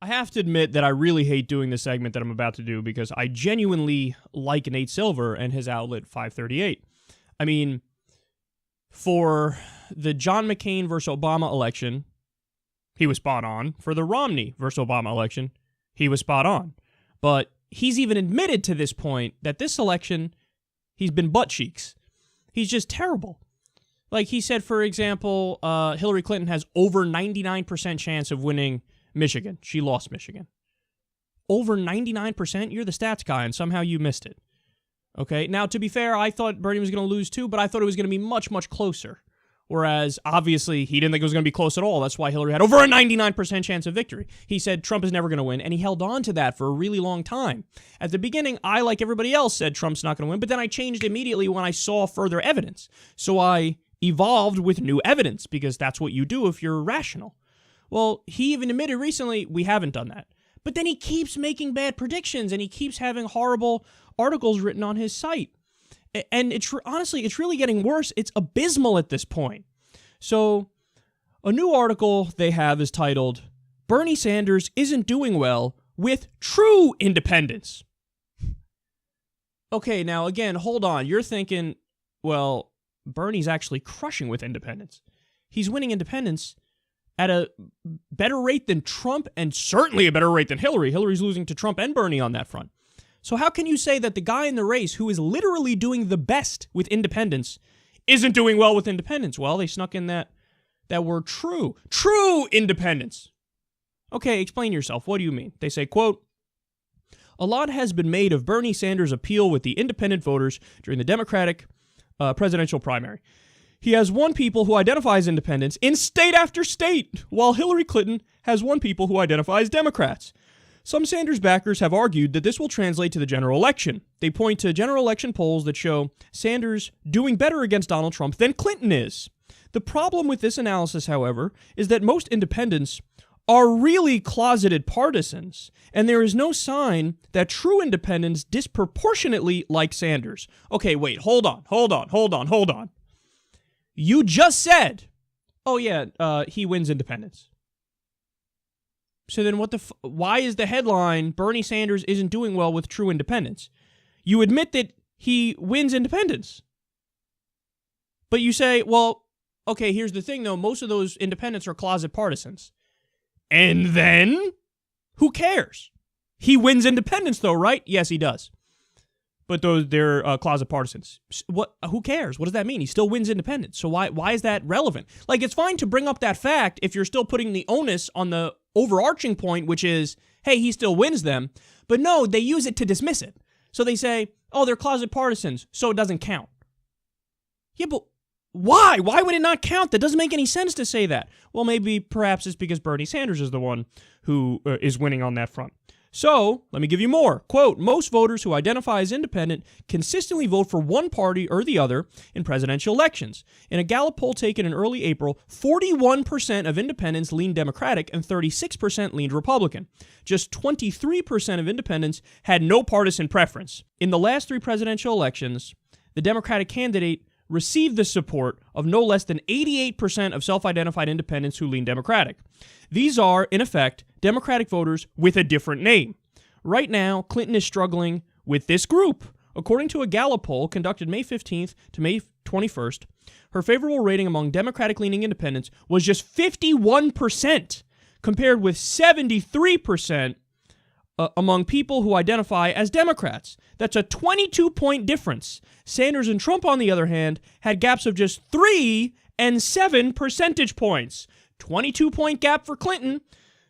I have to admit that I really hate doing the segment that I'm about to do because I genuinely like Nate Silver and his outlet 538. I mean, for the John McCain versus Obama election, he was spot on. For the Romney versus Obama election, he was spot on. But he's even admitted to this point that this election, he's been butt cheeks. He's just terrible. Like he said, for example, Hillary Clinton has over 99% chance of winning Michigan. She lost Michigan. Over 99%? You're the stats guy, and somehow you missed it. Okay, now to be fair, I thought Bernie was going to lose too, but I thought it was going to be much, much closer. Whereas, obviously, he didn't think it was going to be close at all. That's why Hillary had over a 99% chance of victory. He said Trump is never going to win, and he held on to that for a really long time. At the beginning, I, like everybody else, said Trump's not going to win, but then I changed immediately when I saw further evidence. So I evolved with new evidence, because that's what you do if you're rational. Well, he even admitted recently, we haven't done that. But then he keeps making bad predictions, and he keeps having horrible articles written on his site. And honestly, it's really getting worse. It's abysmal at this point. So, a new article they have is titled, Bernie Sanders Isn't Doing Well with True Independence. Okay, now again, hold on. You're thinking, well, Bernie's actually crushing with independence. He's winning independence at a better rate than Trump, and certainly a better rate than Hillary. Hillary's losing to Trump and Bernie on that front. So how can you say that the guy in the race who is literally doing the best with independence isn't doing well with independence? Well, they snuck in that word true. True independence. Okay, explain yourself. What do you mean? They say, quote, a lot has been made of Bernie Sanders' appeal with the independent voters during the Democratic presidential primary. He has won people who identify as independents in state after state, while Hillary Clinton has won people who identify as Democrats. Some Sanders backers have argued that this will translate to the general election. They point to general election polls that show Sanders doing better against Donald Trump than Clinton is. The problem with this analysis, however, is that most independents are really closeted partisans, and there is no sign that true independents disproportionately like Sanders. Okay, wait, hold on. You just said, oh yeah, he wins independence. So then why is the headline, Bernie Sanders isn't doing well with true independence? You admit that he wins independence. But you say, well, okay, here's the thing though, most of those independents are closet partisans. And then, who cares? He wins independence though, right? Yes, he does. But they're closet partisans. Who cares? What does that mean? He still wins independence. So why is that relevant? Like, it's fine to bring up that fact if you're still putting the onus on the overarching point, which is, hey, he still wins them. But no, they use it to dismiss it. So they say, oh, they're closet partisans, so it doesn't count. Yeah, but why? Why would it not count? That doesn't make any sense to say that. Well, perhaps it's because Bernie Sanders is the one who is winning on that front. So, let me give you more. Quote, most voters who identify as independent consistently vote for one party or the other in presidential elections. In a Gallup poll taken in early April, 41% of independents leaned Democratic and 36% leaned Republican. Just 23% of independents had no partisan preference. In the last three presidential elections, the Democratic candidate received the support of no less than 88% of self-identified independents who lean Democratic. These are, in effect, Democratic voters with a different name. Right now, Clinton is struggling with this group. According to a Gallup poll conducted May 15th to May 21st, her favorable rating among Democratic-leaning independents was just 51%, compared with 73% among people who identify as Democrats. That's a 22-point difference. Sanders and Trump, on the other hand, had gaps of just 3 and 7 percentage points. 22-point gap for Clinton,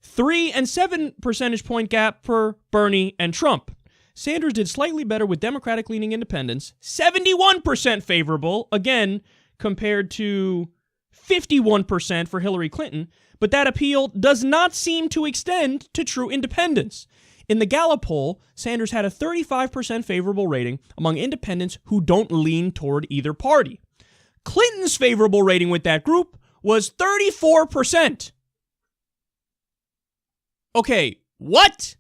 3 and 7 percentage point gap for Bernie and Trump. Sanders did slightly better with Democratic-leaning independents, 71% favorable, again, compared to 51% for Hillary Clinton, but that appeal does not seem to extend to true independents. In the Gallup poll, Sanders had a 35% favorable rating among independents who don't lean toward either party. Clinton's favorable rating with that group was 34%. Okay, what?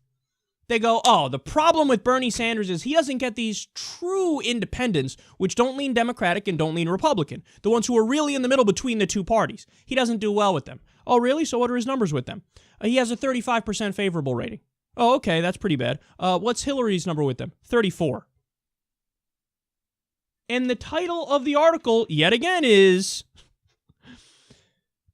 They go, oh, the problem with Bernie Sanders is he doesn't get these true independents, which don't lean Democratic and don't lean Republican, the ones who are really in the middle between the two parties. He doesn't do well with them. Oh, really? So what are his numbers with them? He has a 35% favorable rating. Oh, okay, that's pretty bad. What's Hillary's number with them? 34. And the title of the article, yet again, is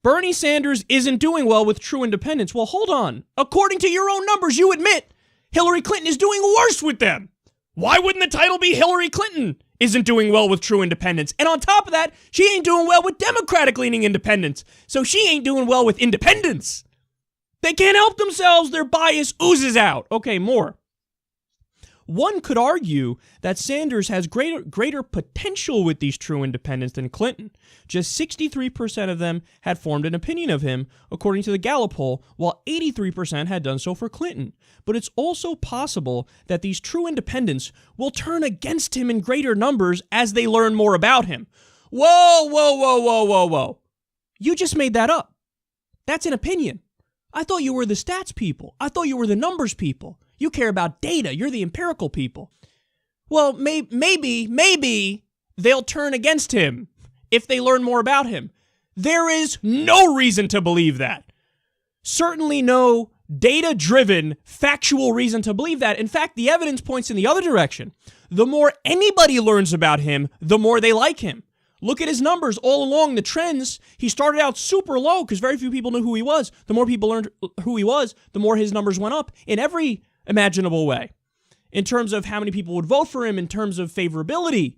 Bernie Sanders isn't doing well with true independents. Well, hold on. According to your own numbers, you admit Hillary Clinton is doing worse with them. Why wouldn't the title be Hillary Clinton isn't doing well with true independents? And on top of that, she ain't doing well with Democratic-leaning independents. So she ain't doing well with independents. They can't help themselves. Their bias oozes out. Okay, more. One could argue that Sanders has greater potential with these true independents than Clinton. Just 63% of them had formed an opinion of him, according to the Gallup poll, while 83% had done so for Clinton. But it's also possible that these true independents will turn against him in greater numbers as they learn more about him. Whoa, whoa, whoa, whoa, whoa, whoa. You just made that up. That's an opinion. I thought you were the stats people. I thought you were the numbers people. You care about data. You're the empirical people. Well, maybe they'll turn against him if they learn more about him. There is no reason to believe that. Certainly no data-driven, factual reason to believe that. In fact, the evidence points in the other direction. The more anybody learns about him, the more they like him. Look at his numbers all along, the trends. He started out super low because very few people knew who he was. The more people learned who he was, the more his numbers went up in every imaginable way. In terms of how many people would vote for him, in terms of favorability,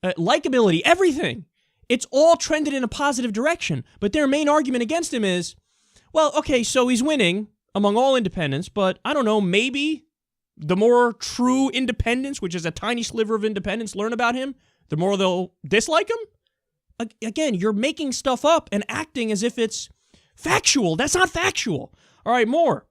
likability, everything. It's all trended in a positive direction. But their main argument against him is, well, okay, so he's winning among all independents, but I don't know, maybe the more true independents, which is a tiny sliver of independents, learn about him, the more they'll dislike him? Again, you're making stuff up and acting as if it's factual. That's not factual. All right, more.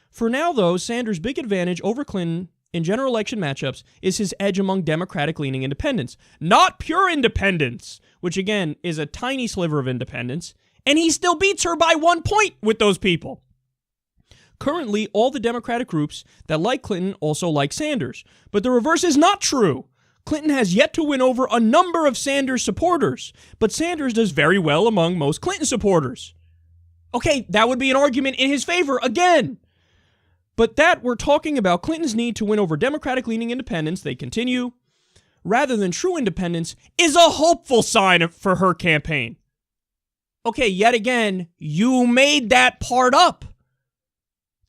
For now, though, Sanders' big advantage over Clinton in general election matchups is his edge among Democratic-leaning independents. Not pure independents, which, again, is a tiny sliver of independents, and he still beats her by 1 point with those people. Currently, all the Democratic groups that like Clinton also like Sanders. But the reverse is not true. Clinton has yet to win over a number of Sanders supporters, but Sanders does very well among most Clinton supporters. Okay, that would be an argument in his favor again. But that we're talking about Clinton's need to win over Democratic-leaning independents, they continue, rather than true independents, is a hopeful sign for her campaign. Okay, yet again, you made that part up.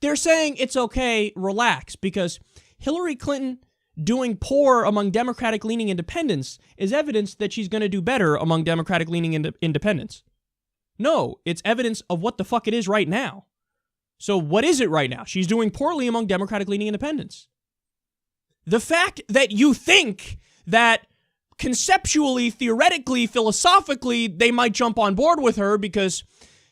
They're saying it's okay, relax, because Hillary Clinton doing poor among Democratic-leaning independents is evidence that she's going to do better among Democratic-leaning independents. No, it's evidence of what the fuck it is right now. So what is it right now? She's doing poorly among Democratic-leaning independents. The fact that you think that conceptually, theoretically, philosophically, they might jump on board with her because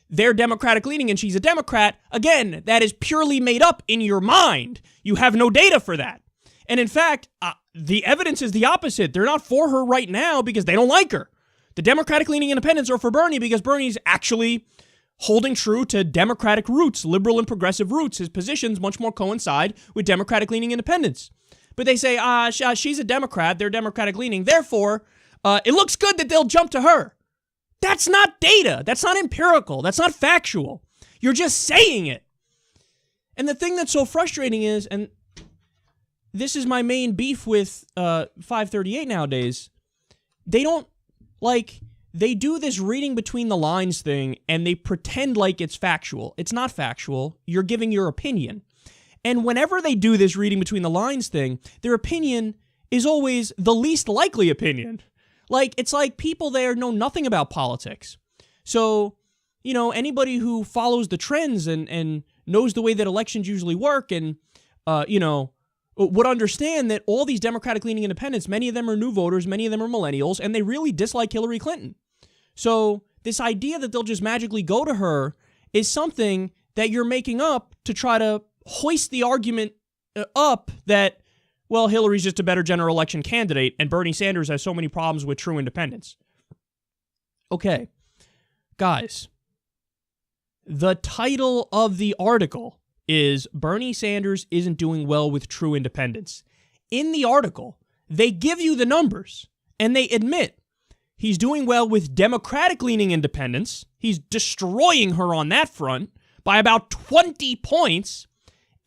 they're Democratic-leaning and she's a Democrat, again, that is purely made up in your mind. You have no data for that. And in fact, the evidence is the opposite. They're not for her right now because they don't like her. The Democratic-leaning independents are for Bernie because Bernie's actually holding true to Democratic roots, liberal and progressive roots. His positions much more coincide with Democratic-leaning independents. But they say, she's a Democrat, they're Democratic-leaning, therefore, it looks good that they'll jump to her. That's not data. That's not empirical. That's not factual. You're just saying it. And the thing that's so frustrating is, and this is my main beef with 538 nowadays, they don't, they do this reading between the lines thing, and they pretend like it's factual. It's not factual. You're giving your opinion. And whenever they do this reading between the lines thing, their opinion is always the least likely opinion. It's like people there know nothing about politics. So, anybody who follows the trends and knows the way that elections usually work and, would understand that all these Democratic-leaning independents, many of them are new voters, many of them are millennials, and they really dislike Hillary Clinton. So this idea that they'll just magically go to her is something that you're making up to try to hoist the argument up that, well, Hillary's just a better general election candidate, and Bernie Sanders has so many problems with true independents. Okay, guys, the title of the article is Bernie Sanders isn't doing well with true independents. In the article, they give you the numbers, and they admit He's doing well with Democratic-leaning independents. He's destroying her on that front by about 20 points.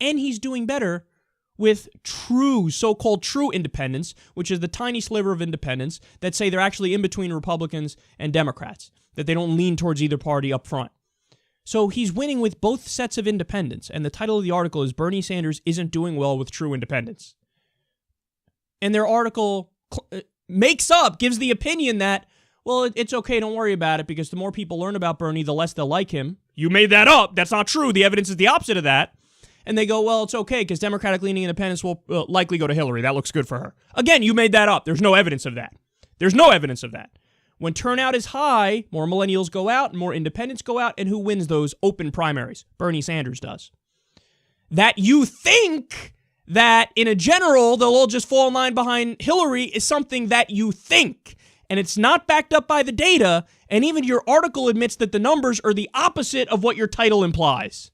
And he's doing better with true, so-called true independents, which is the tiny sliver of independents that say they're actually in between Republicans and Democrats, that they don't lean towards either party up front. So he's winning with both sets of independents, and the title of the article is Bernie Sanders Isn't Doing Well with True Independents. And their article gives the opinion that, well, it's okay, don't worry about it, because the more people learn about Bernie, the less they'll like him. You made that up. That's not true. The evidence is the opposite of that. And they go, well, it's okay, because Democratic-leaning independents will likely go to Hillary. That looks good for her. Again, you made that up. There's no evidence of that. There's no evidence of that. When turnout is high, more millennials go out, more independents go out, and who wins those open primaries? Bernie Sanders does. That you think that in a general they'll all just fall in line behind Hillary is something that you think. And it's not backed up by the data, and even your article admits that the numbers are the opposite of what your title implies.